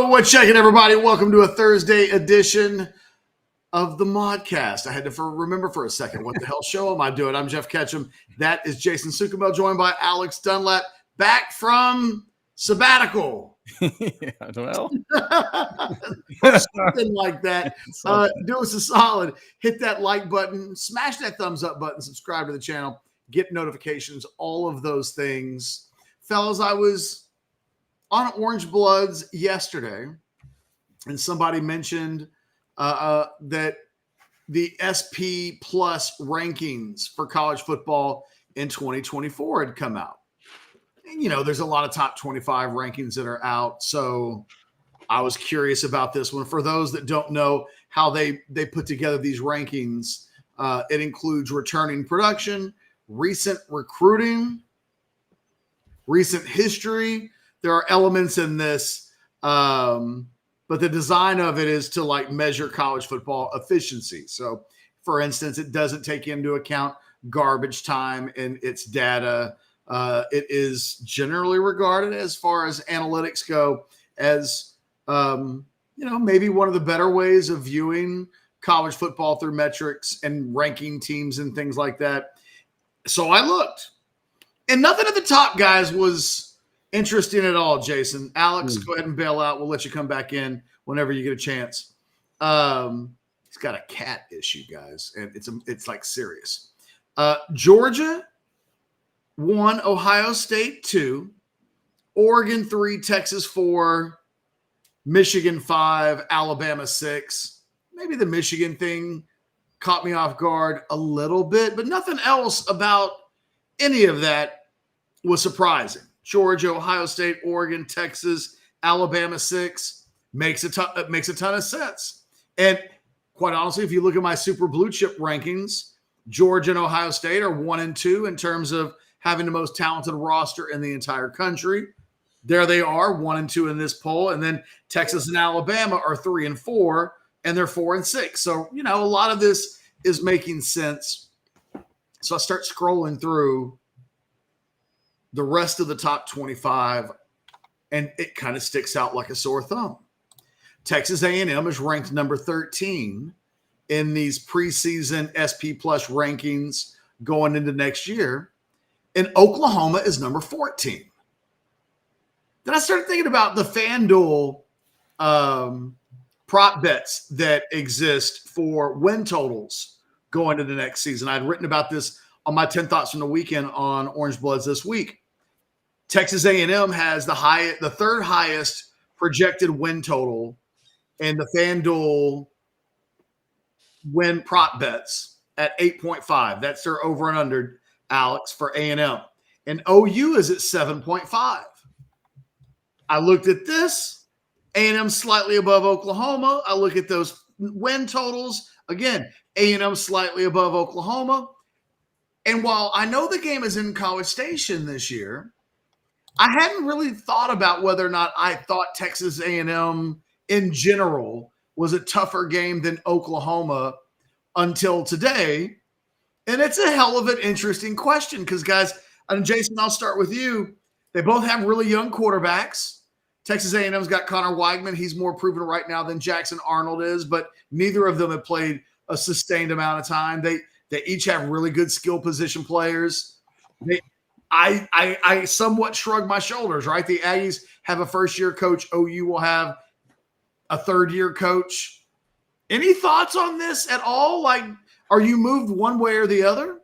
What's shaking, everybody? Welcome to a Thursday edition of the Modcast. I had to remember for a second, what the hell show am I doing? I'm Jeff Ketchum. That is Jason Sukamel, joined by Alex Dunlap, back from sabbatical. Yeah, well, something like that. Do us a solid. Hit that like button, smash that thumbs up button, subscribe to the channel, get notifications, all of those things. Fellas, I was on Orange Bloods yesterday, and somebody mentioned that the SP Plus rankings for college football in 2024 had come out. And, you know, there's a lot of top 25 rankings that are out, so I was curious about this one. For those that don't know how they put together these rankings, it includes returning production, recent recruiting, recent history. There are elements in this, but the design of it is to like measure college football efficiency. So, for instance, it doesn't take into account garbage time in its data. It is generally regarded, as far as analytics go, as maybe one of the better ways of viewing college football through metrics and ranking teams and things like that. So I looked, and nothing at the top, guys, was interesting at all. Jason, Alex, go ahead and bail out. We'll let you come back in whenever you get a chance. He's got a cat issue, guys, and it's like serious. Georgia 1, Ohio State 2, Oregon 3, Texas 4, Michigan 5, Alabama 6. Maybe the Michigan thing caught me off guard a little bit, but nothing else about any of that was surprising. Georgia, Ohio State, Oregon, Texas, Alabama 6 makes a ton of sense. And quite honestly, if you look at my super blue chip rankings, Georgia and Ohio State are 1 and 2 in terms of having the most talented roster in the entire country. There they are, 1 and 2 in this poll. And then Texas and Alabama are 3 and 4, and they're 4 and 6. So, you know, a lot of this is making sense. So I start scrolling through the rest of the top 25, and it kind of sticks out like a sore thumb. Texas A&M is ranked number 13 in these preseason SP Plus rankings going into next year, and Oklahoma is number 14. Then I started thinking about the FanDuel prop bets that exist for win totals going into the next season. I'd written about this on my 10 Thoughts from the Weekend on Orange Bloods this week. Texas A&M has the third highest projected win total in the FanDuel win prop bets at 8.5. That's their over and under, Alex, for A&M. And OU is at 7.5. I looked at this. A&M slightly above Oklahoma. I look at those win totals. Again, A&M slightly above Oklahoma. And while I know the game is in College Station this year, I hadn't really thought about whether or not I thought Texas A&M in general was a tougher game than Oklahoma until today. And it's a hell of an interesting question because, guys, and Jason, I'll start with you. They both have really young quarterbacks. Texas A&M's got Connor Weigman. He's more proven right now than Jackson Arnold is, but neither of them have played a sustained amount of time. They each have really good skill position players. I somewhat shrug my shoulders, right? The Aggies have a first-year coach. OU will have a third-year coach. Any thoughts on this at all? Like, are you moved one way or the other?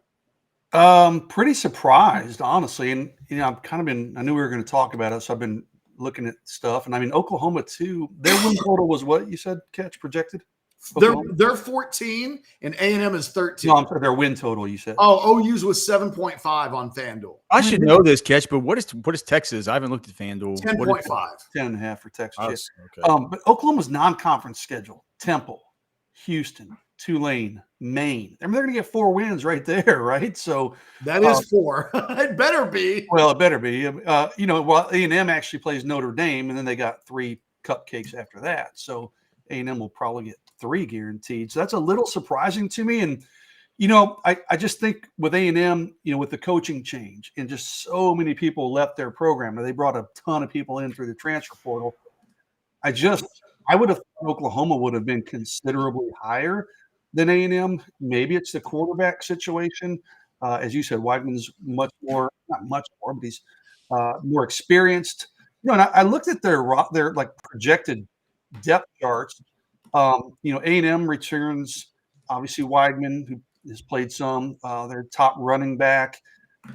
Pretty surprised, honestly. And, you know, I knew we were going to talk about it, so I've been looking at stuff. And I mean, Oklahoma too, their win total was what you said, Catch, projected? They're 14 and A&M is 13. No, I'm sorry, their win total, you said. Oh, OU's was 7.5 on FanDuel. I should know this, Catch, but what is Texas? I haven't looked at FanDuel. 10.5. 10.5 for Texas. Okay. But Oklahoma's non-conference schedule: Temple, Houston, Tulane, Maine. I mean, they're going to get 4 wins right there, right? So that is 4. It better be. Well, it better be. While A&M actually plays Notre Dame, and then they got 3 cupcakes after that. So A&M will probably get 3 guaranteed. So that's a little surprising to me. And, you know, I just think with A&M, you know, with the coaching change and just so many people left their program, they brought a ton of people in through the transfer portal. I would have thought Oklahoma would have been considerably higher than A&M. Maybe it's the quarterback situation. As you said, Weidman's not much more, but he's more experienced. And I looked at their like projected depth charts. A&M returns obviously Weidman, who has played some. Their top running back.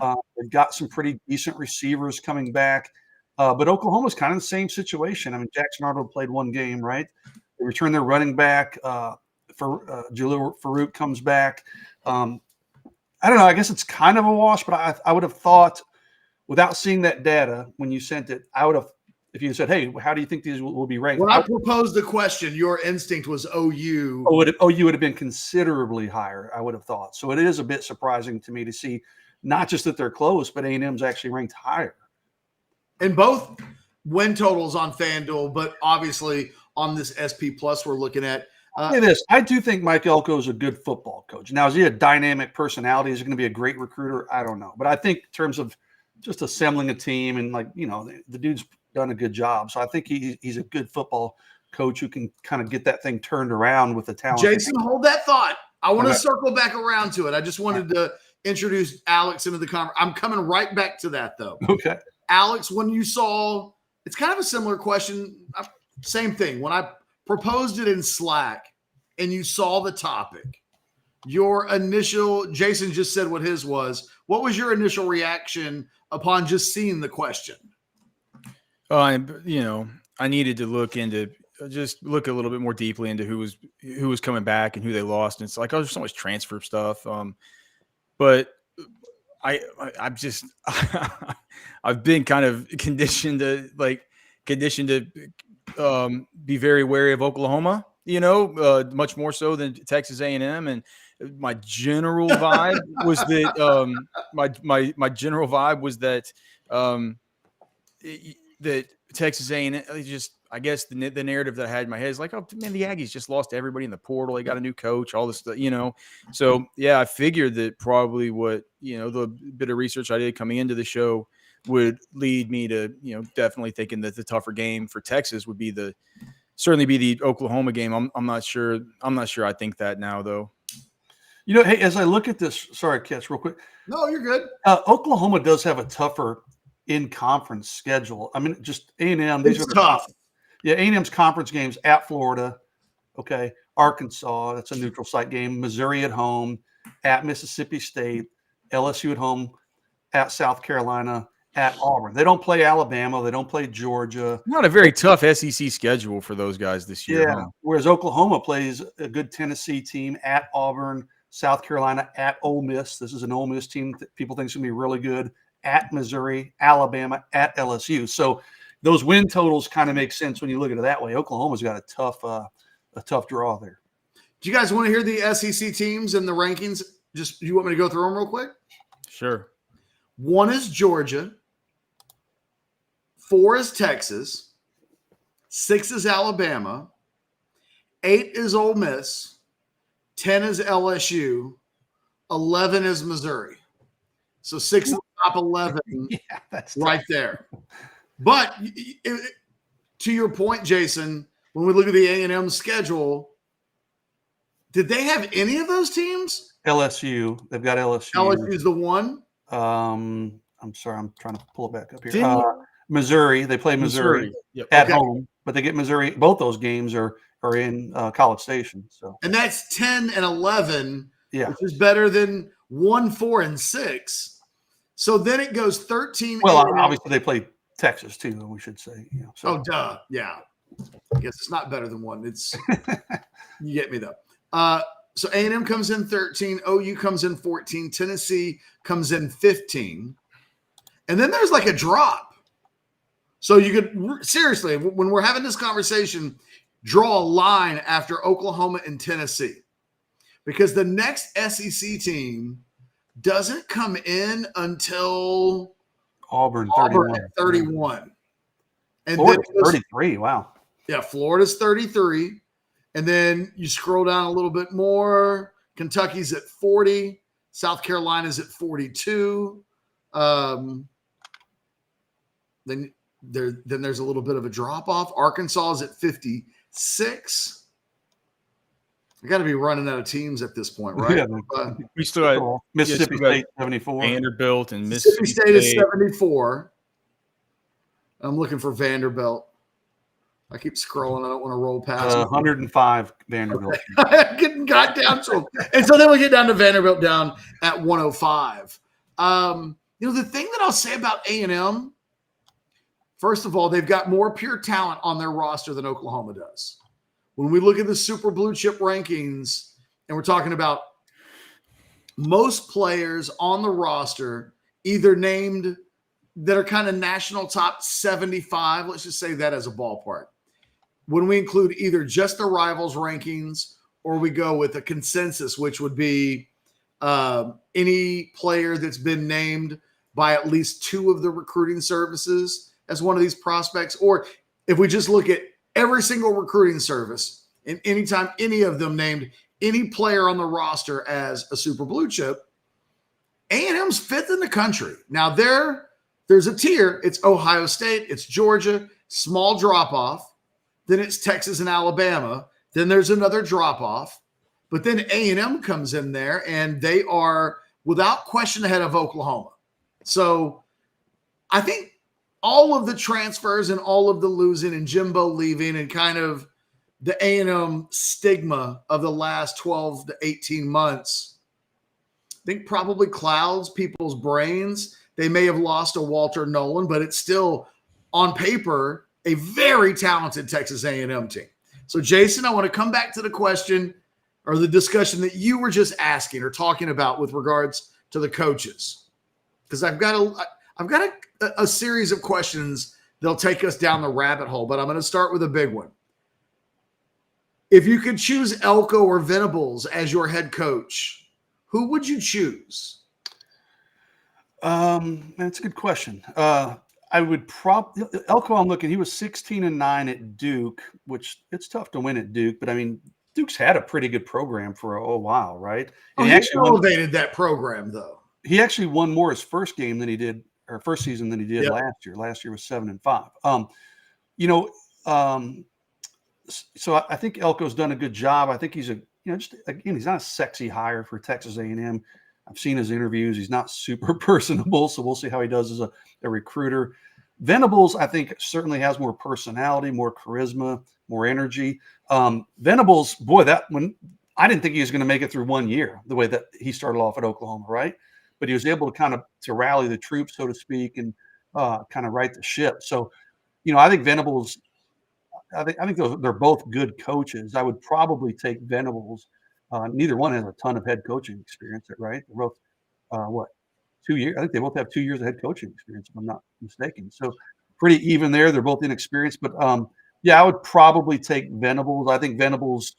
They've got some pretty decent receivers coming back. But Oklahoma's kind of the same situation. I mean, Jackson Arnold played one game, right? They return their running back. Jalil Farouk comes back. I don't know. I guess it's kind of a wash, but I would have thought, without seeing that data when you sent it, I would have, if you said, hey, how do you think these will be ranked? When I proposed the question, your instinct was OU. OU would have been considerably higher, I would have thought. So it is a bit surprising to me to see not just that they're close, but A&M's actually ranked higher. And both win totals on FanDuel, but obviously on this SP Plus we're looking at. Say this. I do think Mike Elko is a good football coach. Now, is he a dynamic personality? Is he going to be a great recruiter? I don't know. But I think in terms of just assembling a team and, like, the dude's done a good job. So I think he's a good football coach who can kind of get that thing turned around with the talent. Jason, hold that thought. I want to circle back around to it. I just wanted to introduce Alex into the conversation. I'm coming right back to that, though. Okay. Alex, when you saw – it's kind of a similar question. Same thing. When I proposed it in Slack and you saw the topic, your initial – Jason just said what his was. What was your initial reaction upon just seeing the question? I needed to look a little bit more deeply into who was coming back and who they lost. And it's like, there's so much transfer stuff. But I'm just I've been kind of conditioned to be very wary of Oklahoma, much more so than Texas A&M. And my general vibe was that my general vibe was that that Texas A&M just, I guess the narrative that I had in my head is like, oh man, the Aggies just lost everybody in the portal. They got a new coach, all this stuff, So yeah, I figured that probably what, the bit of research I did coming into the show would lead me to, definitely thinking that the tougher game for Texas would certainly be the Oklahoma game. I'm not sure. I think that now though. Hey, as I look at this, sorry, Catch, real quick. No, you're good. Oklahoma does have a tougher in-conference schedule. I mean, just A&M. These are tough. Yeah, A&M's conference games at Florida, okay, Arkansas, that's a neutral site game, Missouri at home, at Mississippi State, LSU at home, at South Carolina, at Auburn. They don't play Alabama. They don't play Georgia. Not a very tough SEC schedule for those guys this year. Yeah, whereas Oklahoma plays a good Tennessee team at Auburn, South Carolina, at Ole Miss. This is an Ole Miss team that people think is going to be really good. At Missouri, Alabama, at LSU. So those win totals kind of make sense when you look at it that way. Oklahoma's got a tough draw there. Do you guys want to hear the SEC teams and the rankings? Just, you want me to go through them real quick? Sure. 1 is Georgia. 4 is Texas. 6 is Alabama. 8 is Ole Miss. 10 is LSU. 11 is Missouri. So 6 of the top 11 that's right there. But to your point, Jason, when we look at the A&M schedule, did they have any of those teams? LSU. They've got LSU. LSU is the one. I'm sorry. I'm trying to pull it back up here. Missouri. They play Missouri at home, but they get Missouri. Both those games are in College Station. So, and that's 10 and 11, which is better than 1, 4, and 6. So then it goes 13. Well, obviously they play Texas too, we should say. So. Oh, duh. Yeah. I guess it's not better than 1. It's you get me though. So A&M comes in 13, OU comes in 14, Tennessee comes in 15, and then there's like a drop. So you could seriously, when we're having this conversation, draw a line after Oklahoma and Tennessee, because the next SEC team doesn't come in until Auburn at 31. And Florida's 33. Wow. Yeah, Florida's 33. And then you scroll down a little bit more. Kentucky's at 40. South Carolina's at 42. Then Then there's a little bit of a drop off. Arkansas is at 56. I got to be running out of teams at this point, right? Yeah, we still got Mississippi State 74, Vanderbilt, and Mississippi State is 74. I'm looking for Vanderbilt. I keep scrolling. I don't want to roll past. 105 Vanderbilt. Okay. Getting got down to them. And so then we get down to Vanderbilt down at 105. The thing that I'll say about A&M, first of all, they've got more pure talent on their roster than Oklahoma does. When we look at the super blue chip rankings, and we're talking about most players on the roster, either named that are kind of national top 75, let's just say that as a ballpark. When we include either just the rivals rankings or we go with a consensus, which would be any player that's been named by at least two of the recruiting services as one of these prospects, or if we just look at every single recruiting service and anytime any of them named any player on the roster as a super blue chip, A&M's fifth in the country. Now there's a tier. It's Ohio State, it's Georgia, small drop off. Then it's Texas and Alabama. Then there's another drop off. But then A&M comes in there, and they are without question ahead of Oklahoma. So I think all of the transfers and all of the losing and Jimbo leaving and kind of the A&M stigma of the last 12 to 18 months, I think probably clouds people's brains. They may have lost a Walter Nolan, but it's still on paper a very talented Texas A&M team. So, Jason, I want to come back to the question or the discussion that you were just asking or talking about with regards to the coaches, because I've got a series of questions that'll take us down the rabbit hole, but I'm going to start with a big one. If you could choose Elko or Venables as your head coach, who would you choose? That's a good question. I would Elko. I'm looking. He was 16-9 at Duke, which it's tough to win at Duke. But I mean, Duke's had a pretty good program for a while, right? And he actually elevated that program, though. He actually won more his first game than he did, or first season than he did last year. Last year was 7-5. So I think Elko's done a good job. I think he's he's not a sexy hire for Texas A&M. I've seen his interviews. He's not super personable, so we'll see how he does as a recruiter. Venables, I think, certainly has more personality, more charisma, more energy. Venables, boy, I didn't think he was going to make it through 1 year the way that he started off at Oklahoma, right? But he was able to to rally the troops, so to speak, and kind of right the ship. So, I think Venables. I think they're both good coaches. I would probably take Venables. Neither one has a ton of head coaching experience, right? They're both, 2 years? I think they both have 2 years of head coaching experience, if I'm not mistaken. So pretty even there. They're both inexperienced. But, I would probably take Venables. I think Venables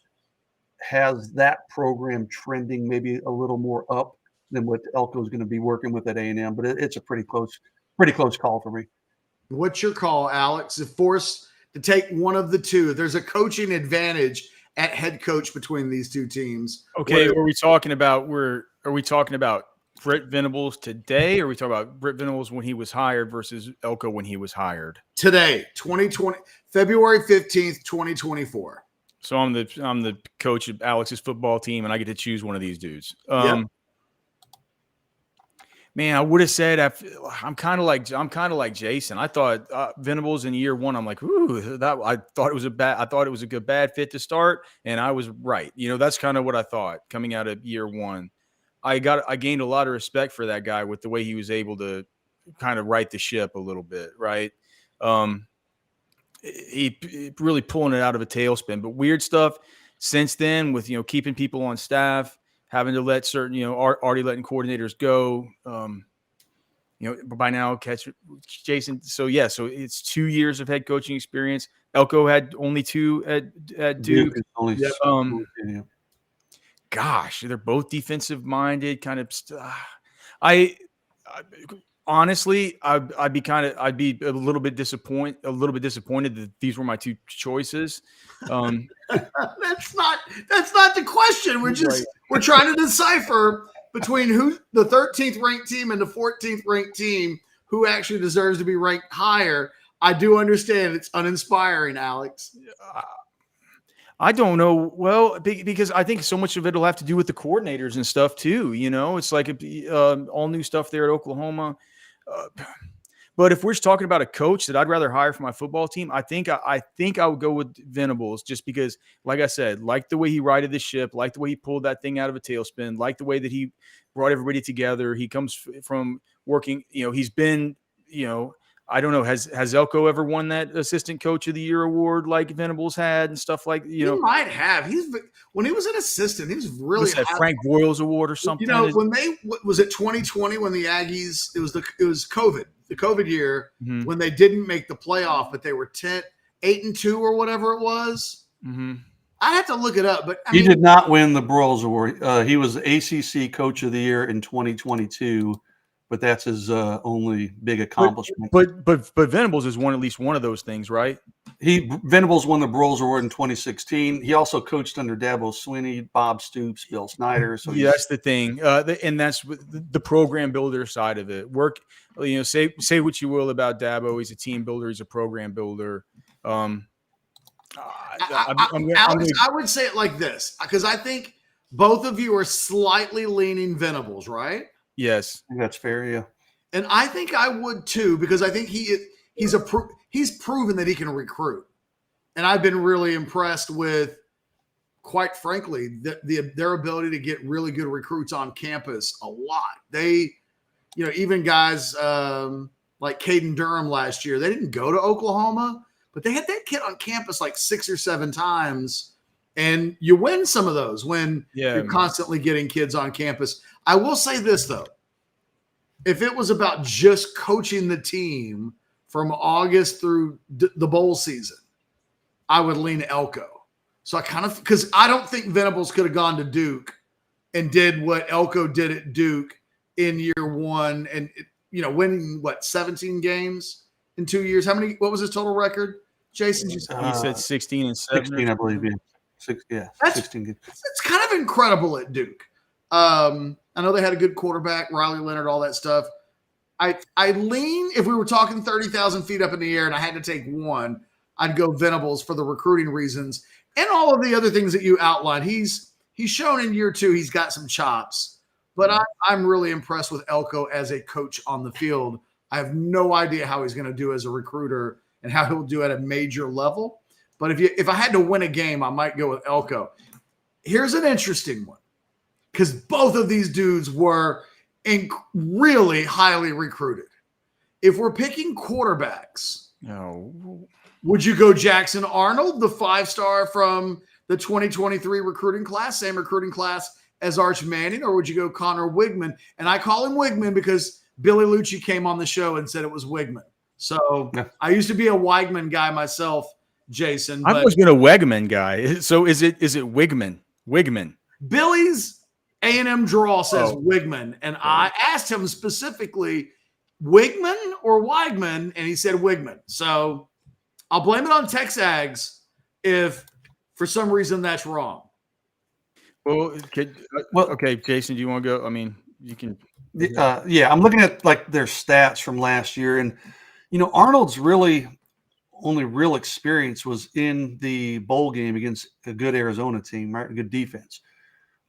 has that program trending maybe a little more up than what Elko is going to be working with at A&M. But it's a pretty close call for me. What's your call, Alex? If forced to take one of the two, there's a coaching advantage at head coach between these two teams. Okay, are we talking about Brent Venables today, or are we talking about Brent Venables when he was hired versus Elko when he was hired? Today, 2020, February 15th, 2024. So I'm the coach of Alex's football team, and I get to choose one of these dudes. Man, I would have said I'm kind of like Jason. I thought Venables in year one. I'm like, ooh, I thought it was a good bad fit to start, and I was right. That's kind of what I thought coming out of year one. I gained a lot of respect for that guy with the way he was able to kind of right the ship a little bit, right? He really pulling it out of a tailspin. But weird stuff since then with keeping people on staff, having to let certain, already letting coordinators go, by now catch Jason. So it's 2 years of head coaching experience. Elko had only 2 at Duke. Gosh, they're both defensive minded kind of. Honestly, I'd be a little bit disappointed that these were my 2 choices. That's not the question. We're trying to decipher between who the 13th ranked team and the 14th ranked team who actually deserves to be ranked higher. I do understand it's uninspiring, Alex. I don't know. Well, because I think so much of it will have to do with the coordinators and stuff too. It's like all new stuff there at Oklahoma. Uh, but if we're just talking about a coach that I'd rather hire for my football team, I think I would go with Venables, just because, like I said, like the way he righted the ship, like the way he pulled that thing out of a tailspin, like the way that he brought everybody together. He comes from working. He's been. I don't know. Has Elko ever won that assistant coach of the year award like Venables had and stuff like? He might have. When he was an assistant, he was really What's that, Frank Boyles award or something. When was it 2020 when the Aggies, it was COVID, the COVID year, when they didn't make the playoff, but they were 8-2 or whatever it was. Mm-hmm. I'd have to look it up, but he did not win the Broyles award. He was ACC Coach of the Year in 2022. But that's his only big accomplishment. But Venables has won at least one of those things, right? Venables won the Broyles Award in 2016. He also coached under Dabo Swinney, Bob Stoops, Bill Snyder. So yeah, that's the thing, and that's the program builder side of it. Say what you will about Dabo. He's a team builder. He's a program builder. Alex, I would say it like this, because I think both of you are slightly leaning Venables, right? Yes, I think that's fair. Yeah, and I think I would too, because I think he's proven that he can recruit, and I've been really impressed with, quite frankly, their ability to get really good recruits on campus a lot. They, even guys like Caden Durham last year, they didn't go to Oklahoma, but they had that kid on campus like 6 or 7 times, and you win some of those when you're constantly getting kids on campus. I will say this, though. If it was about just coaching the team from August through the bowl season, I would lean Elko. So because I don't think Venables could have gone to Duke and did what Elko did at Duke in year one and, winning, 17 games in 2 years? What was his total record? Jason, he said 16 and 7. 16, I believe. Yeah. 16 games. It's kind of incredible at Duke. I know they had a good quarterback, Riley Leonard, all that stuff. I lean, if we were talking 30,000 feet up in the air and I had to take one, I'd go Venables for the recruiting reasons and all of the other things that you outlined. He's shown in year 2 he's got some chops, but I'm really impressed with Elko as a coach on the field. I have no idea how he's going to do as a recruiter and how he'll do at a major level. But if I had to win a game, I might go with Elko. Here's an interesting one, because both of these dudes were really highly recruited. If we're picking quarterbacks, would you go Jackson Arnold, the 5-star from the 2023 recruiting class, same recruiting class as Arch Manning, or would you go Connor Wigman? And I call him Wigman because Billy Lucci came on the show and said it was Wigman. So I used to be a Weigman guy myself, Jason. I've always been a Wegman guy. So is it Wigman? Wigman. Billy's A&M draw says Wigman, and I asked him specifically, Wigman or Weigman, and he said Wigman. So I'll blame it on Texags if for some reason that's wrong. Well, okay, Jason, do you want to go? I mean, you can. Yeah, I'm looking at like their stats from last year, and Arnold's only real experience was in the bowl game against a good Arizona team, right? A good defense.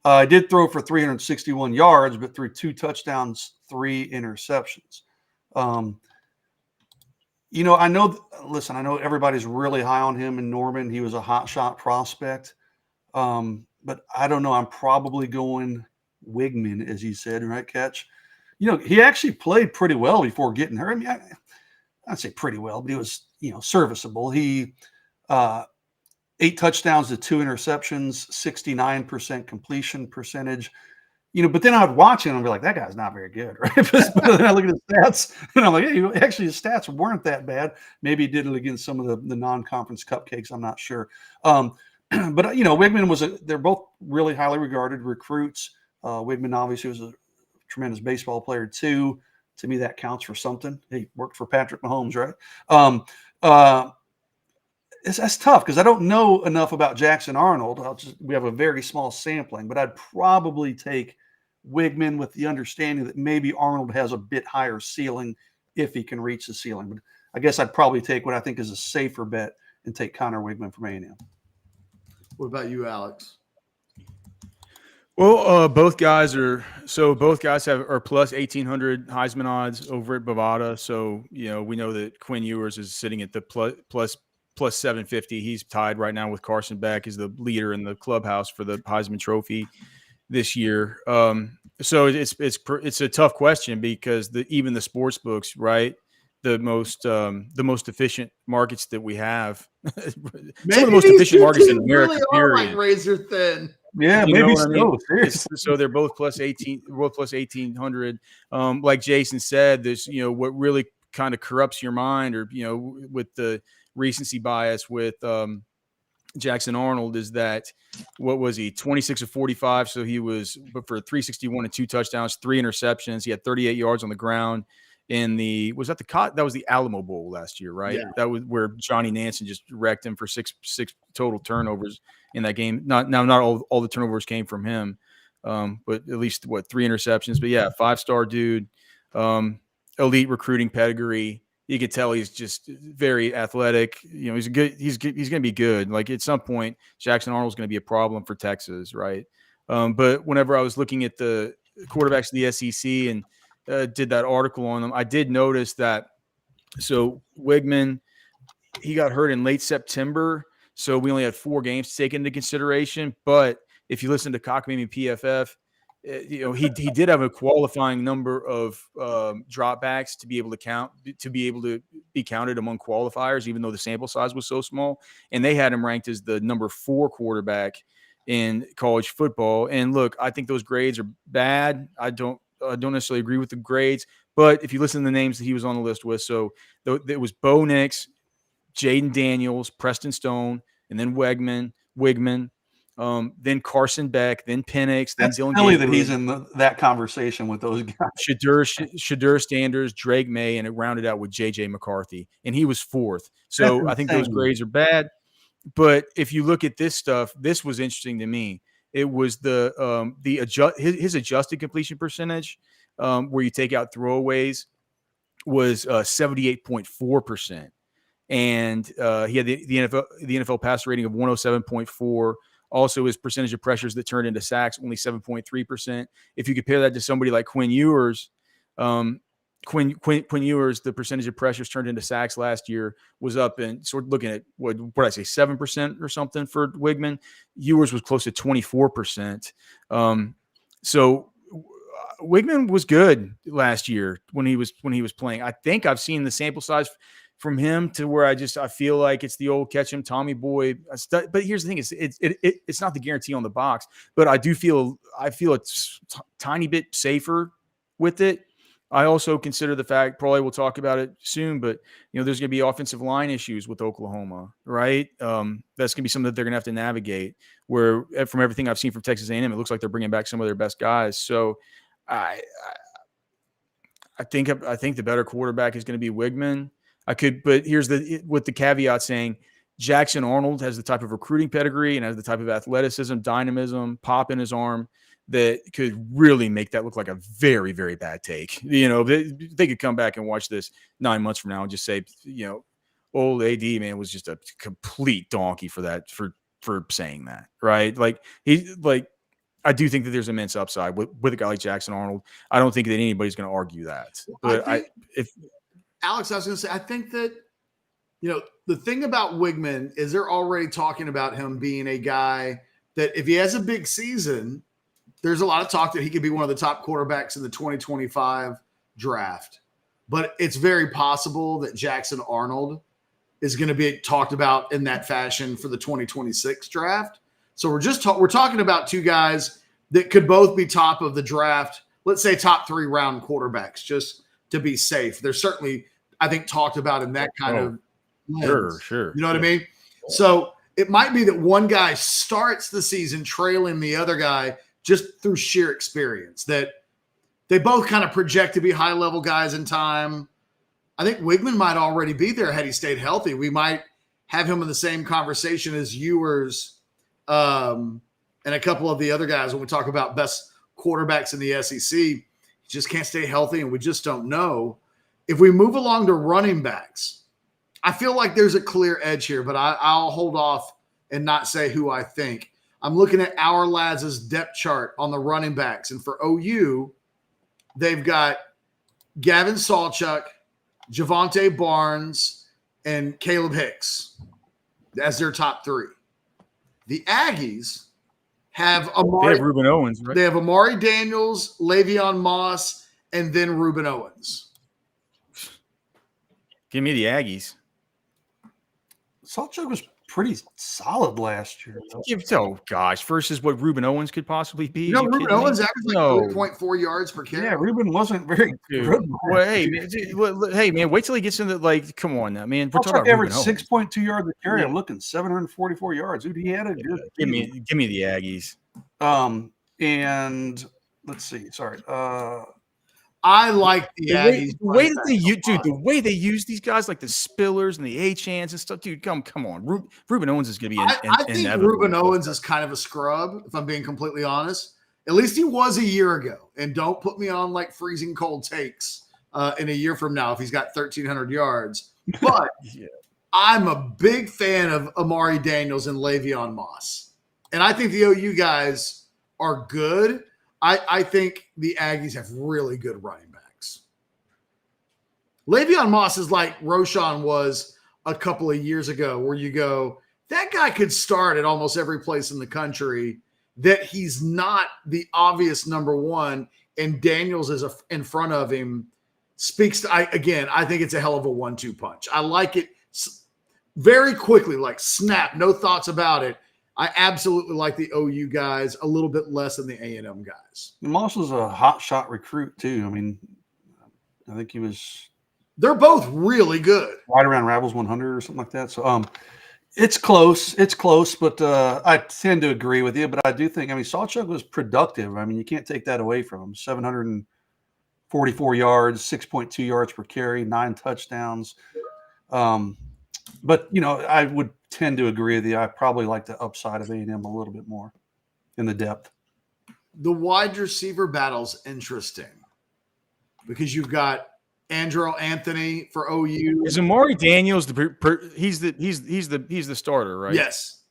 I did throw for 361 yards, but threw 2 touchdowns, 3 interceptions. I know everybody's really high on him in Norman. He was a hot shot prospect. But I don't know. I'm probably going Wigman, as you said, right, Catch? He actually played pretty well before getting hurt. I mean, I'd say pretty well, but he was, serviceable. He 8 touchdowns to 2 interceptions, 69% completion percentage. But then I would watch him and be like, that guy's not very good, right? But then I look at his stats and I'm like, hey, actually his stats weren't that bad. Maybe he did it against some of the non-conference cupcakes. I'm not sure. But Wigman they're both really highly regarded recruits. Wigman obviously was a tremendous baseball player too. To me, that counts for something. He worked for Patrick Mahomes, right? That's tough because I don't know enough about Jackson Arnold. We have a very small sampling, but I'd probably take Wigman with the understanding that maybe Arnold has a bit higher ceiling if he can reach the ceiling. But I guess I'd probably take what I think is a safer bet and take Connor Wigman from A&M. What about you, Alex? Well, both guys are plus 1,800 Heisman odds over at Bovada. So we know that Quinn Ewers is sitting at the plus 750. He's tied right now with Carson Beck as the leader in the clubhouse for the Heisman Trophy this year. So it's a tough question because even the sports books, right? The most efficient markets that we have, some of the most efficient markets in America. Really are like razor thin. Yeah, maybe so. So they're both plus 1,800. Like Jason said, there's what really kind of corrupts your mind, or with the recency bias with Jackson Arnold, is that what was he 26 of 45? So he was, but for 361 and 2 touchdowns, 3 interceptions. He had 38 yards on the ground. That was the Alamo Bowl last year, right? Yeah. That was where Johnny Nansen just wrecked him for six total turnovers in that game. Not all the turnovers came from him, but at least 3 interceptions. But yeah, 5-star dude, elite recruiting pedigree. You could tell he's just very athletic. He's good. He's going to be good. Like at some point, Jackson Arnold's going to be a problem for Texas, right? But whenever I was looking at the quarterbacks of the SEC and did that article on them, I did notice that. So Wigman, he got hurt in late September, so we only had 4 games to take into consideration. But if you listen to Cockamamie PFF, he did have a qualifying number of dropbacks to be able to be counted among qualifiers, even though the sample size was so small. And they had him ranked as the number 4 quarterback in college football. And look, I think those grades are bad. I don't necessarily agree with the grades, but if you listen to the names that he was on the list with, so it was Bo Nix, Jaden Daniels, Preston Stone, and then Wigman, then Carson Beck, then Penix, then Dylan. Silly that he's in that conversation with those guys. Shadur Standers, Drake May, and it rounded out with JJ McCarthy, and he was 4th. So I think those grades are bad. But if you look at this stuff, this was interesting to me. It was his adjusted completion percentage, where you take out throwaways, was 78.4%, and he had the NFL passer rating of 107.4. Also, his percentage of pressures that turned into sacks only 7.3%. If you compare that to somebody like Quinn Ewers, Quinn Ewers, the percentage of pressures turned into sacks last year was up, and sort of looking at what I say 7% or something for Wigman. Ewers was close to 24%. So Wigman was good last year when he was playing. I think I've seen the sample size from him to where I feel like it's the old catch him Tommy boy. But here's the thing: it's not the guarantee on the box, but I feel it's tiny bit safer with it. I also consider the fact, probably we'll talk about it soon, but there's going to be offensive line issues with Oklahoma, right? That's going to be something that they're going to have to navigate. Where from everything I've seen from Texas A&M, it looks like they're bringing back some of their best guys. So I think the better quarterback is going to be Wigman. But here's with the caveat saying Jackson Arnold has the type of recruiting pedigree and has the type of athleticism, dynamism, pop in his arm that could really make that look like a very, very bad take. They could come back and watch this 9 months from now and just say, old AD man was just a complete donkey for saying that, right? I do think that there's immense upside with a guy like Jackson Arnold. I don't think that anybody's going to argue that. But Alex, I was going to say, I think that, the thing about Wigman is they're already talking about him being a guy that if he has a big season, there's a lot of talk that he could be one of the top quarterbacks in the 2025 draft. But it's very possible that Jackson Arnold is going to be talked about in that fashion for the 2026 draft. So we're talking about 2 guys that could both be top of the draft, let's say top 3 round quarterbacks, just to be safe. They're certainly, I think, talked about in that kind of lens. Sure. You know what I mean? So it might be that one guy starts the season trailing the other guy just through sheer experience, that they both kind of project to be high-level guys in time. I think Wigman might already be there had he stayed healthy. We might have him in the same conversation as Ewers and a couple of the other guys when we talk about best quarterbacks in the SEC. He just can't stay healthy, and we just don't know. If we move along to running backs, I feel like there's a clear edge here, but I'll hold off and not say who I think. I'm looking at Our Lads' depth chart on the running backs. And for OU, they've got Gavin Sawchuk, Javonte Barnes, and Caleb Hicks as their top three. The Aggies have Amari. They have Reuben Owens, right? They have Amari Daniels, Le'Veon Moss, and then Reuben Owens. Give me the Aggies. Sawchuk was pretty solid last year. Oh gosh, versus what Reuben Owens could possibly be. You know, Reuben Owens averaged like 3.4 yards per carry. Yeah, Reuben wasn't very good. Well, hey, man, wait till he gets into come on now, man. We're talking about averaged 6.2 yards a carry. I'm looking 744 yards. Dude, he had a good. Give me the Aggies. And let's see. Sorry. I like the Aggies. The way they use these guys, like the Spillers and the H-Hands and stuff, dude. Come on, Reuben Owens is going to be. I think Reuben Owens is kind of a scrub, if I'm being completely honest. At least he was a year ago. And don't put me on like freezing cold takes in a year from now if he's got 1,300 yards. But yeah. I'm a big fan of Amari Daniels and Le'Veon Moss, and I think the OU guys are good. I think the Aggies have really good running backs. Le'Veon Moss is like Roshan was a couple of years ago, where you go, that guy could start at almost every place in the country, that he's not the obvious number one, and Daniels is in front of him speaks to, I think it's a hell of a 1-2 punch. I like it very quickly, like snap, no thoughts about it. I absolutely like the OU guys a little bit less than the A&M guys. Moss was a hot shot recruit too. I mean, I think he was. They're both really good. Right around Ravels 100 or something like that. So it's close. It's close, but I tend to agree with you. But I do think, Sawchuk was productive. I mean, you can't take that away from him. 744 yards, 6.2 yards per carry, 9 touchdowns. But, I would tend to agree with you. I probably like the upside of A&M a little bit more in the depth. The wide receiver battle's interesting because you've got Andrew Anthony for OU. Is Amari Daniels he's the starter, right? Yes.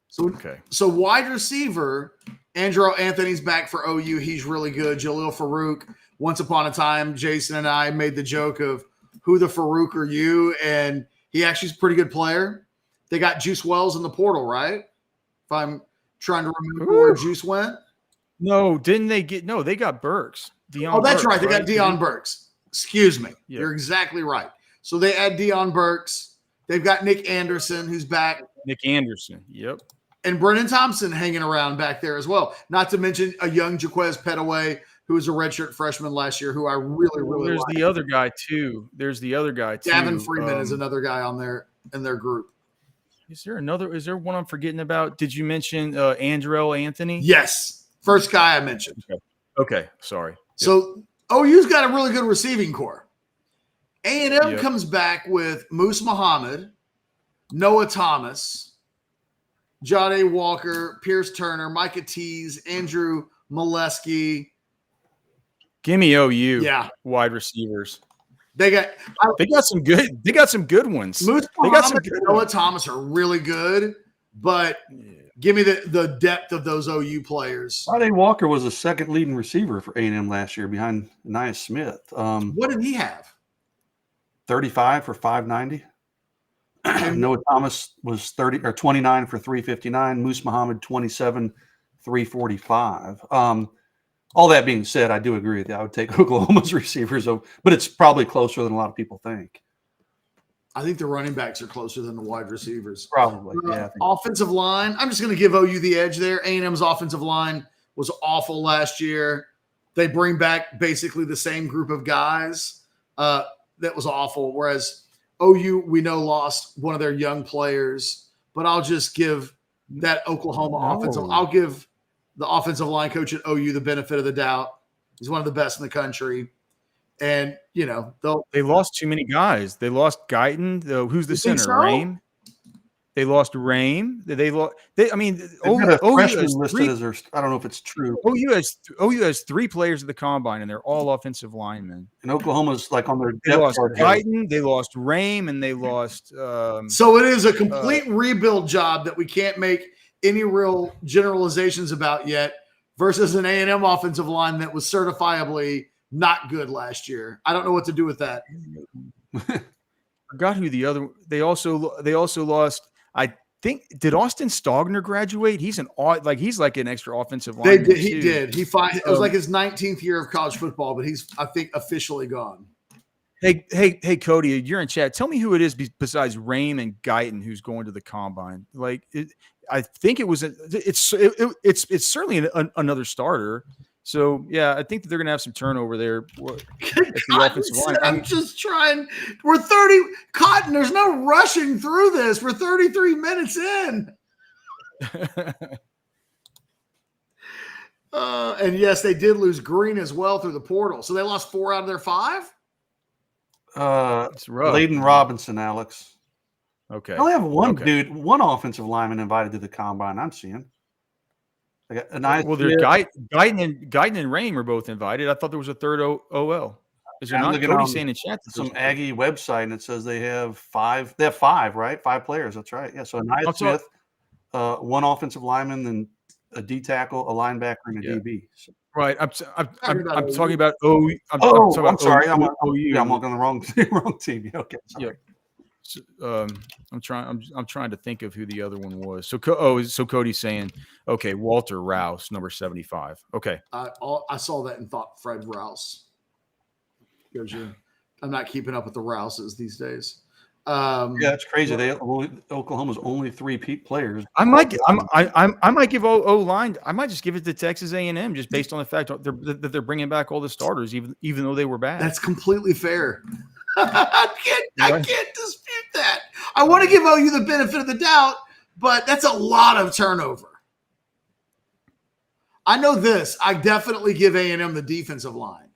So wide receiver, Andrew Anthony's back for OU. He's really good. Jalil Farouk. Once upon a time, Jason and I made the joke of who the Farouk are you, and he actually is a pretty good player. They got Juice Wells in the portal, right? If I'm trying to remember where Juice went. No, they got Burks. That's right. They got Deion Burks. Excuse me. Yeah. You're exactly right. So they add Deion Burks. They've got Nick Anderson, who's back. Nick Anderson, yep. And Brennan Thompson hanging around back there as well. Not to mention a young Jaquez Petaway, who was a redshirt freshman last year, who I really like. There's the other guy too. Gavin Freeman is another guy in their group. Is there one I'm forgetting about? Did you mention Andrew Anthony? Yes. First guy I mentioned. Okay. Sorry. So OU's got a really good receiving core. A&M comes back with Moose Muhammad, Noah Thomas, Jade Walker, Pierce Turner, Micah Tease, Andrew Molesky. Give me OU. Yeah. Wide receivers. They got some good ones. Moose Muhammad and Noah Thomas are really good, but give me the depth of those OU players. Jade Walker was the second leading receiver for A&M last year behind Nia Smith. What did he have? 35 for 590. Noah Thomas was 29 for 359. Moose Muhammad 27, 345. All that being said, I do agree with you. I would take Oklahoma's receivers, but it's probably closer than a lot of people think. I think the running backs are closer than the wide receivers. Probably, yeah. Offensive line, I'm just going to give OU the edge there. A&M's offensive line was awful last year. They bring back basically the same group of guys. That was awful, whereas OU, we know, lost one of their young players. But I'll just give that Oklahoma offensive – I'll give the offensive line coach at OU the benefit of the doubt. He's one of the best in the country. And, they lost too many guys. They lost Guyton. Who's the center? So? Rain? They lost Rame. I mean, They've got a OU freshman has listed as their. I don't know if it's true. OU has 3 players at the combine, and they're all offensive linemen. And Oklahoma's like on their They depth lost chart. Guyton, they lost Rame, and they lost. So it is a complete rebuild job that we can't make any real generalizations about yet versus an A&M offensive line that was certifiably not good last year. I don't know what to do with that. Forgot who the other. They also lost. I think, did Austin Stogner graduate? He's like an extra offensive lineman. He did. It was like his 19th year of college football, but he's, I think, officially gone. Hey, Cody, you're in chat. Tell me who it is besides Rame and Guyton who's going to the combine. I think it's certainly another starter. So yeah, I think that they're going to have some turnover there. I'm just trying. We're 30. Cotton, there's no rushing through this. We're 33 minutes in. And yes, they did lose Green as well through the portal. So they lost 4 out of their 5. It's rough. Layden Robinson, Alex. Okay. I only have one offensive lineman invited to the combine. I'm seeing. I got a nice. Well, Guyton and Rame are both invited. I thought there was a third OL. Is there not? Cody's saying in chat some Aggie website, and it says they have 5. They have 5, right? 5 players. That's right. Yeah. So Anaya Smith, 1 offensive lineman, and a D tackle, a linebacker, and a DB. So. Right. I'm talking about OU. I'm sorry. I'm on the wrong team. Okay. Sorry. Yeah. I'm trying to think of who the other one was. So Cody's saying, okay, Walter Rouse, number 75. Okay. I saw that and thought Fred Rouse. I'm not keeping up with the Rouses these days. Yeah, it's crazy. Oklahoma's only 3 players. I might give O-line. I might just give it to Texas A&M just based on the fact that they're bringing back all the starters, even though they were bad. That's completely fair. I can't dispute that. I want to give OU the benefit of the doubt, but that's a lot of turnover. I know this. I definitely give A&M the defensive line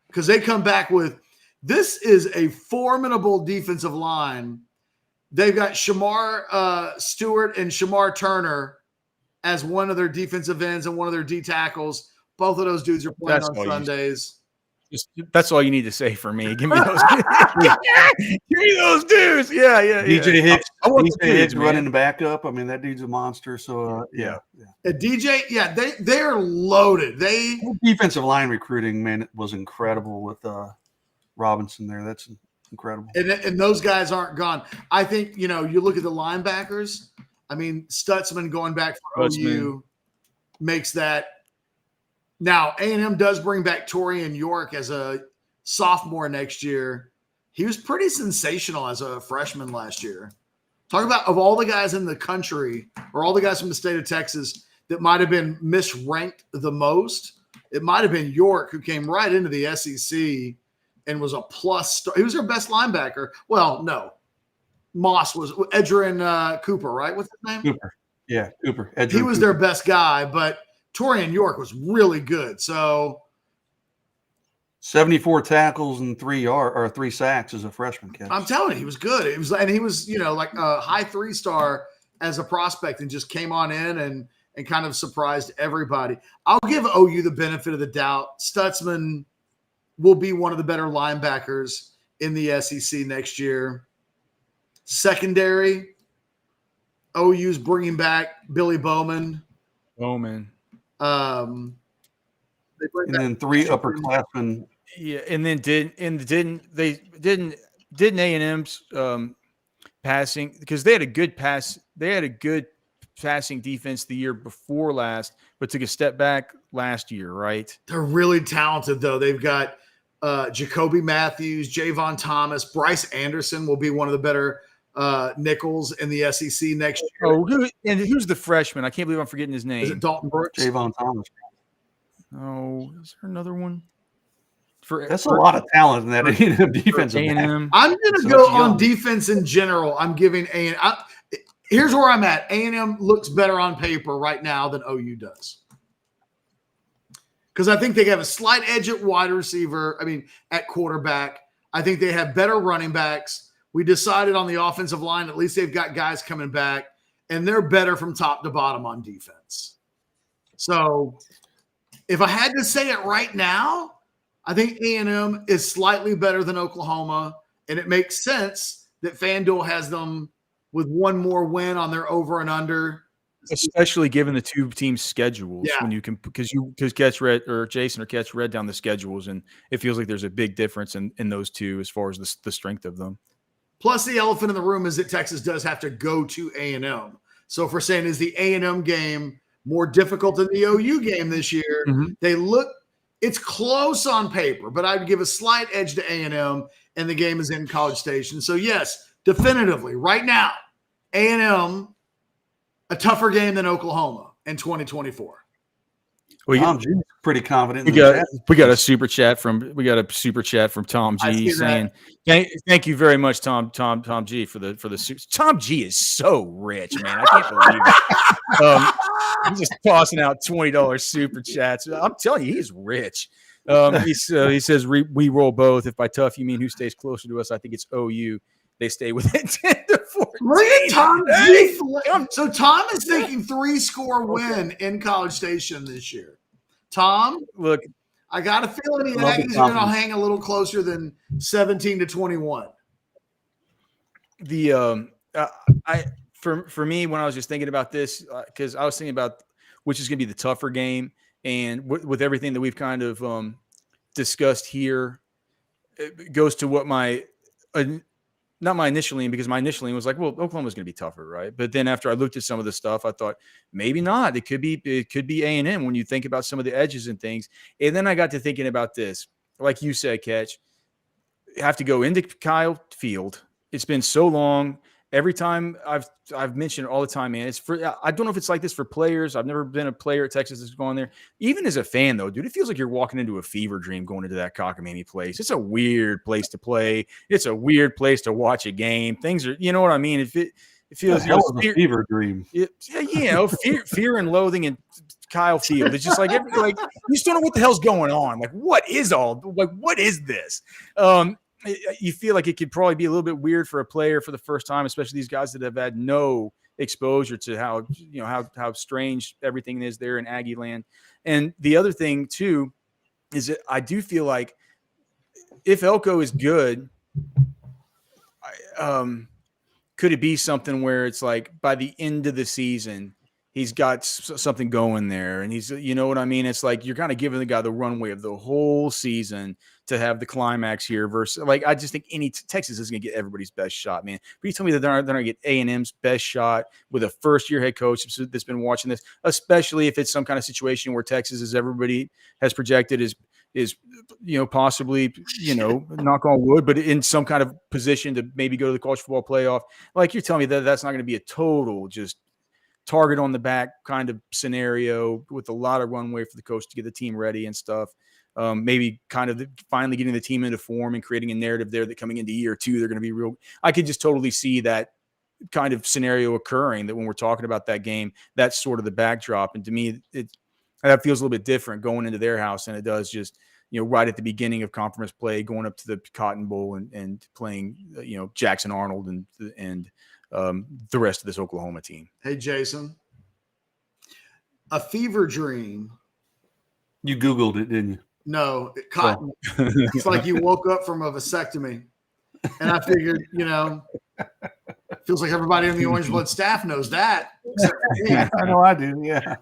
because they come back with this is a formidable defensive line. They've got Shamar Stewart and Shamar Turner as one of their defensive ends and one of their D tackles. Both of those dudes are playing on Sundays. That's all you need to say for me. Give me those. Give me those dudes. Yeah. DJ Hicks. I want DJ Hicks running the backup. I mean, that dude's a monster. So yeah. DJ, they're loaded. Defensive line recruiting, man, it was incredible with Robinson there. That's incredible. And those guys aren't gone. I think you look at the linebackers. I mean, Stutzman going back for OU makes that. Now, A&M does bring back Torian York as a sophomore next year. He was pretty sensational as a freshman last year. Talk about, of all the guys in the country or all the guys from the state of Texas that might have been misranked the most, it might have been York, who came right into the SEC and was a plus. He was their best linebacker. Well, no. Moss was Edgerrin Cooper, right? What's his name? Cooper. Yeah, Cooper. He was their best guy, but Torian York was really good. So 74 tackles and 3 sacks as a freshman kid. I'm telling you, he was good. He was like a high 3-star as a prospect and just came on in and kind of surprised everybody. I'll give OU the benefit of the doubt. Stutzman will be one of the better linebackers in the SEC next year. Secondary, OU's bringing back Billy Bowman. And then 3 upperclassmen. Yeah, and then didn't A&M's passing, because they had a good passing defense the year before last, but took a step back last year, right? They're really talented though. They've got Jacoby Matthews, Javon Thomas, Bryce Anderson will be one of the better nickels in the SEC next year. Oh, who's the freshman? I can't believe I'm forgetting his name. Is it Dalton Brooks? Javon Thomas. Oh, is there another one? That's a lot of talent in that A&M defensive A&M. I'm going to go on defense in general. I'm giving A&M. Here's where I'm at. A&M looks better on paper right now than OU does. Because I think they have a slight edge at wide receiver. I mean, at quarterback. I think they have better running backs We decided on the offensive line, at least they've got guys coming back, and they're better from top to bottom on defense. So if I had to say it right now, I think A&M is slightly better than Oklahoma, and it makes sense that FanDuel has them with one more win on their over and under. Especially given the two teams' schedules, Yeah. when you can, because Catch read, or Jason or Catch read down the schedules, and it feels like there's a big difference in those two as far as the strength of them. Plus, the elephant in the room is that Texas does have to go to A&M. So if we're saying, is the A&M game more difficult than the OU game this year? It's close on paper, but I'd give a slight edge to A&M, and the game is in College Station. So yes, definitively, right now, A&M, a tougher game than Oklahoma in 2024. Tom G's pretty confident. We got a super chat from Tom G saying, "Thank you very much, Tom G for the Tom G is so rich, man. I can't believe it. He's just tossing out $20 super chats. I'm telling you, he's rich. He says we roll both. If by tough you mean who stays closer to us, I think it's OU. They stay within 10 to 14. Look at Tom G. So Tom is thinking 3-score win in College Station this year. Tom, look, I got a feeling the Aggies are going to hang a little closer than 17-21. For me, when I was just thinking about this, because I was thinking about which is going to be the tougher game, and with everything that we've kind of discussed here, it goes to what not my initial lean, because my initial lean was like, well, Oklahoma's going to be tougher, right? But then after I looked at some of the stuff, I thought maybe not. It could be A&M when you think about some of the edges and things. And then I got to thinking about this, like you said, Catch. You have to go into Kyle Field. It's been so long. Every time I've mentioned it all the time, man. I don't know if it's like this for players. I've never been a player at Texas that's gone there. Even as a fan, though, dude, it feels like you're walking into a fever dream going into that cockamamie place. It's a weird place to play. It's a weird place to watch a game. Things are, you know what I mean? It feels like a fever dream. Fear and loathing in Kyle Field. It's just like you just don't know what the hell's going on. Like, what is this? You feel like it could probably be a little bit weird for a player for the first time, especially these guys that have had no exposure to how strange everything is there in Aggie land. And the other thing too is that I do feel like if Elko is good, could it be something where it's like by the end of the season he's got something going there, and he's, you know what I mean? It's like you're kind of giving the guy the runway of the whole season to have the climax here versus, like, I just think Texas is going to get everybody's best shot, man. But you tell me that they're not going to get A&M's best shot with a first-year head coach that's been watching this, especially if it's some kind of situation where Texas, as everybody has projected, is possibly, knock on wood, but in some kind of position to maybe go to the college football playoff. Like, you're telling me that that's not going to be a total just target on the back kind of scenario with a lot of runway for the coach to get the team ready and stuff. Maybe kind of finally getting the team into form and creating a narrative there that coming into year 2, they're going to be real. I could just totally see that kind of scenario occurring, that when we're talking about that game, that's sort of the backdrop. And to me, that feels a little bit different going into their house than it does just, right at the beginning of conference play, going up to the Cotton Bowl and playing, Jackson Arnold and the rest of this Oklahoma team. Hey, Jason, a fever dream. You Googled it, didn't you? No, cotton. It's like you woke up from a vasectomy, and I figured, feels like everybody on the Orange Blood staff knows that. Yeah, I know I do. Yeah.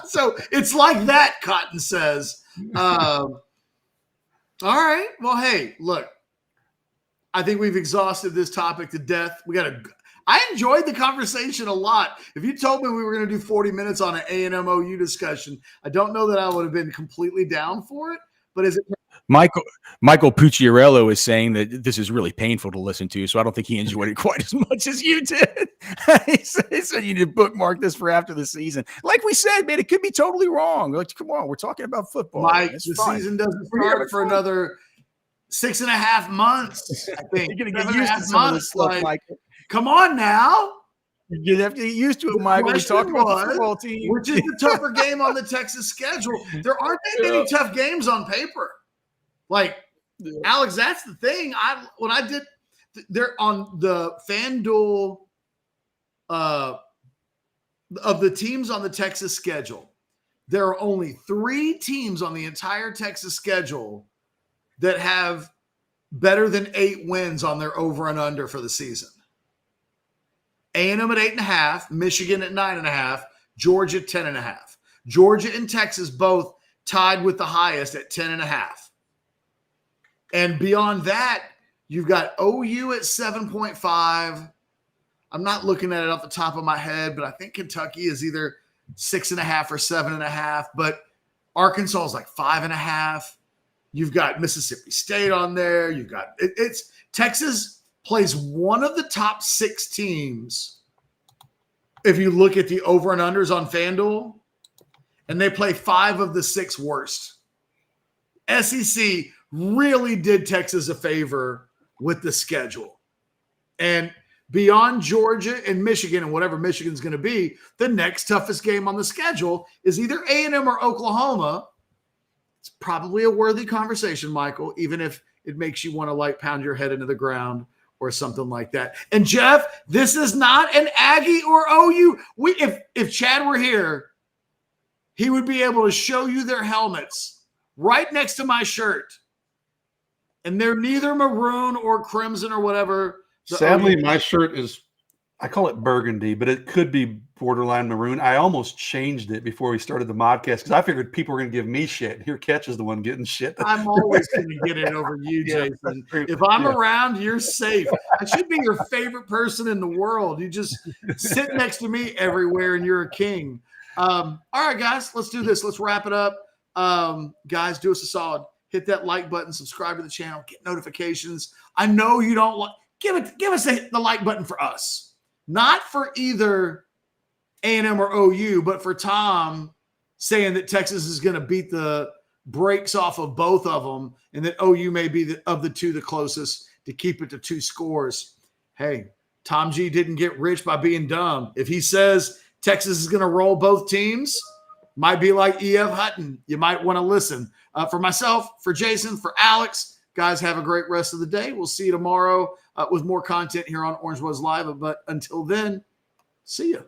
So it's like that, Cotton says. All right. Well, hey, look, I think we've exhausted this topic to death. I enjoyed the conversation a lot. If you told me we were going to do 40 minutes on an A&M OU discussion, I don't know that I would have been completely down for it. But is it Michael Pucciarello is saying that this is really painful to listen to, so I don't think he enjoyed it quite as much as you did. He said you need to bookmark this for after the season. Like we said, man, it could be totally wrong. Like, come on, we're talking about football. Mike, the season doesn't start for another 6.5 months. I think you're going to get used to some of this stuff, Michael. Come on now. You have to get used to it, Mike. When we talk about the football team, which is the tougher game on the Texas schedule. There aren't that many tough games on paper. Like, Alex, that's the thing. When I did they're on the FanDuel of the teams on the Texas schedule. There are only 3 teams on the entire Texas schedule that have better than 8 wins on their over and under for the season. A&M at 8.5, Michigan at 9.5, Georgia 10.5. Georgia and Texas both tied with the highest at 10.5. And beyond that, you've got OU at 7.5. I'm not looking at it off the top of my head, but I think Kentucky is either 6.5 or 7.5. But Arkansas is like 5.5. You've got Mississippi State on there. You've got it's Texas plays one of the top 6 teams. If you look at the over and unders on FanDuel, and they play 5 of the 6 worst. SEC really did Texas a favor with the schedule. And beyond Georgia and Michigan and whatever Michigan's going to be, the next toughest game on the schedule is either A&M or Oklahoma. It's probably a worthy conversation, Michael, even if it makes you want to like pound your head into the ground or something like that. And Jeff, this is not an Aggie or OU. If Chad were here, he would be able to show you their helmets right next to my shirt. And they're neither maroon or crimson or whatever. Sadly, my shirt is, I call it burgundy, but it could be borderline maroon. I almost changed it before we started the modcast because I figured people were going to give me shit. Here, Catch is the one getting shit. I'm always going to get it over you, Jason. If I'm around, you're safe. I should be your favorite person in the world. You just sit next to me everywhere and you're a king. All right, guys, let's do this. Let's wrap it up. Guys, do us a solid. Hit that like button, subscribe to the channel, get notifications. I know you don't like. Give us the like button for us, not for either A&M or OU, but for Tom saying that Texas is going to beat the brakes off of both of them, and that OU may be of the 2 the closest to keep it to 2 scores. Hey, Tom G didn't get rich by being dumb. If he says Texas is going to roll both teams, might be like E.F. Hutton. You might want to listen. For myself, for Jason, for Alex, guys, have a great rest of the day. We'll see you tomorrow with more content here on Orange Was Live. But until then, see you.